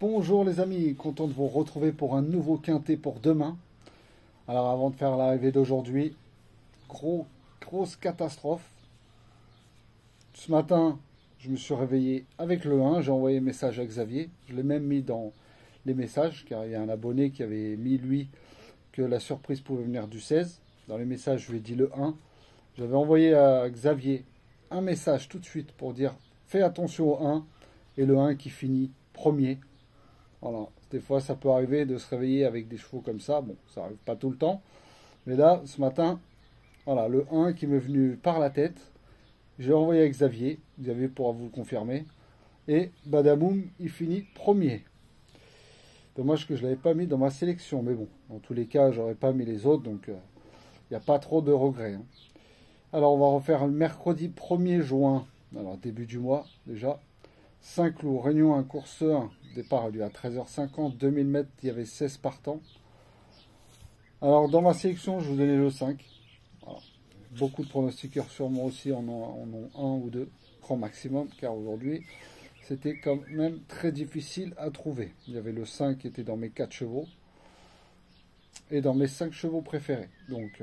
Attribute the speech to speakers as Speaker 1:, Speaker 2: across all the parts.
Speaker 1: Bonjour les amis, content de vous retrouver pour un nouveau quintet pour demain. Alors avant de faire l'arrivée d'aujourd'hui, grosse catastrophe. Ce matin, je me suis réveillé avec le 1, j'ai envoyé un message à Xavier. Je l'ai même mis dans les messages, car il y a un abonné qui avait mis lui que la surprise pouvait venir du 16. Dans les messages, je lui ai dit le 1. J'avais envoyé à Xavier un message tout de suite pour dire fais attention au 1 et le 1 qui finit premier. Voilà. Des fois, ça peut arriver de se réveiller avec des chevaux comme ça. Bon, ça arrive pas tout le temps. Mais là, ce matin, voilà, le 1 qui m'est venu par la tête. J'ai envoyé à Xavier. Xavier pourra vous le confirmer. Et Badamoum, il finit premier. Dommage que je ne l'avais pas mis dans ma sélection. Mais bon, dans tous les cas, j'aurais pas mis les autres. Donc, il n'y a pas trop de regrets. Alors, on va refaire le mercredi 1er juin. Alors, début du mois, déjà. Saint-Cloud, Réunion 1, course 1. Départ a lieu à 13h50, 2000 mètres, il y avait 16 partants. Alors, dans ma sélection, je vous donnais le 5. Voilà. Beaucoup de pronostiqueurs sur moi aussi en ont un ou deux, grand maximum, car aujourd'hui, c'était quand même très difficile à trouver. Il y avait le 5 qui était dans mes 4 chevaux et dans mes 5 chevaux préférés. Donc,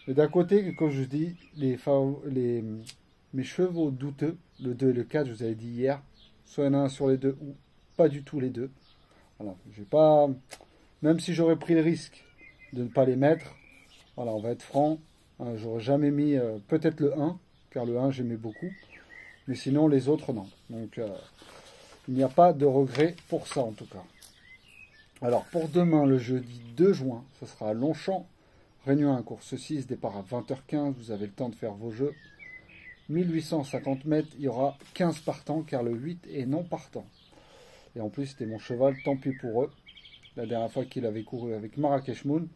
Speaker 1: mais d'un côté, comme je dis, mes chevaux douteux, le 2 et le 4, je vous avais dit hier, soit il y en a un sur les deux ou pas du tout les deux. Voilà, j'ai pas, même si j'aurais pris le risque de ne pas les mettre, voilà, on va être franc, hein, j'aurais jamais mis peut-être le 1, car le 1 j'aimais beaucoup, mais sinon les autres non. Donc il n'y a pas de regret pour ça en tout cas. Alors pour demain, le jeudi 2 juin, ce sera à Longchamp, Réunion 1, course 6, départ à 20h15, vous avez le temps de faire vos jeux. 1850 mètres, il y aura 15 partants car le 8 est non partant. Et en plus, c'était mon cheval, tant pis pour eux. La dernière fois qu'il avait couru avec Marrakech Moon,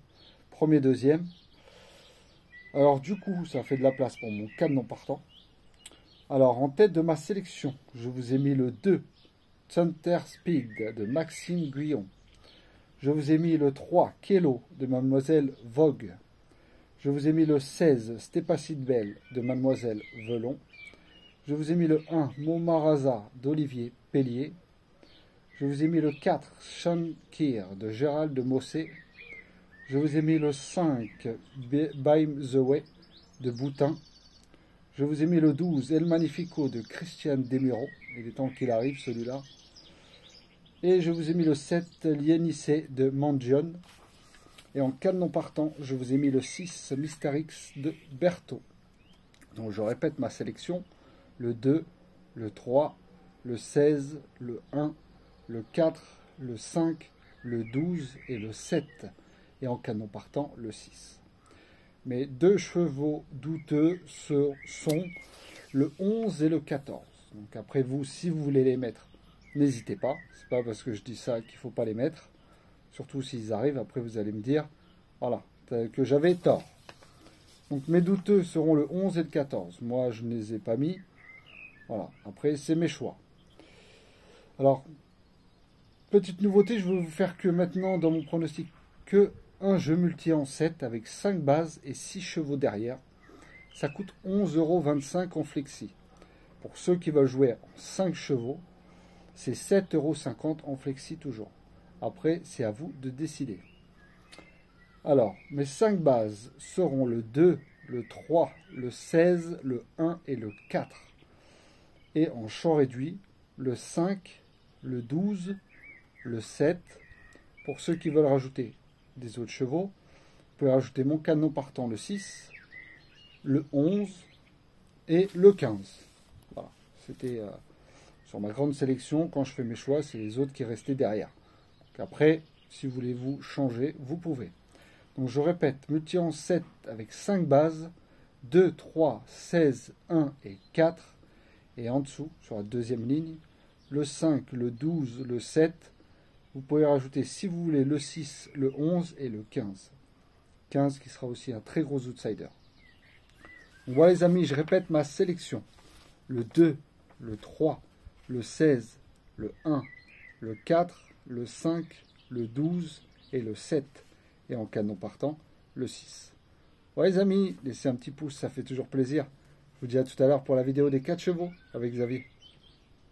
Speaker 1: premier, deuxième. Alors du coup, ça fait de la place pour mon 4 non partant. Alors en tête de ma sélection, je vous ai mis le 2, Thunder Speed de Maxime Guyon. Je vous ai mis le 3, Kelo de Mademoiselle Vogue. Je vous ai mis le 16, Stépacide Belle de Mademoiselle Velon. Je vous ai mis le 1, Momaraza d'Olivier Pellier. Je vous ai mis le 4, Shankir de Gérald de Mossé. Je vous ai mis le 5, Baim the Way de Boutin. Je vous ai mis le 12, El Magnifico de Christian Demiro. Il est temps qu'il arrive celui-là. Et je vous ai mis le 7, Lienissé de Mangione. Et en cas de non partant, je vous ai mis le 6, Mysterix de Berthaud. Donc je répète ma sélection, le 2, le 3, le 16, le 1, le 4, le 5, le 12 et le 7. Et en cas de non partant, le 6. Mes deux chevaux douteux sont le 11 et le 14. Donc après vous, si vous voulez les mettre, n'hésitez pas. C'est pas parce que je dis ça qu'il ne faut pas les mettre. Surtout s'ils arrivent, après vous allez me dire, voilà, que j'avais tort. Donc mes douteux seront le 11 et le 14. Moi, je ne les ai pas mis. Voilà, après, c'est mes choix. Alors, petite nouveauté, je vais vous faire que maintenant, dans mon pronostic, que un jeu multi en 7 avec 5 bases et 6 chevaux derrière. Ça coûte 11,25 € en flexi. Pour ceux qui veulent jouer en 5 chevaux, c'est 7,50 € en flexi toujours. Après, c'est à vous de décider. Alors, mes 5 bases seront le 2, le 3, le 16, le 1 et le 4. Et en champ réduit, le 5, le 12, le 7. Pour ceux qui veulent rajouter des autres chevaux, vous pouvez rajouter mon canon partant, le 6, le 11 et le 15. Voilà, c'était sur ma grande sélection. Quand je fais mes choix, c'est les autres qui restaient derrière. Après, si vous voulez vous changer, vous pouvez. Donc je répète, multi en 7 avec 5 bases, 2, 3, 16, 1 et 4. Et en dessous, sur la deuxième ligne, le 5, le 12, le 7. Vous pouvez rajouter, si vous voulez, le 6, le 11 et le 15. 15 qui sera aussi un très gros outsider. Donc voilà les amis, je répète ma sélection. Le 2, le 3, le 16, le 1, le 4, le 5, le 12 et le 7. Et en canon partant, le 6. Voilà les amis, laissez un petit pouce, ça fait toujours plaisir. Je vous dis à tout à l'heure pour la vidéo des 4 chevaux avec Xavier.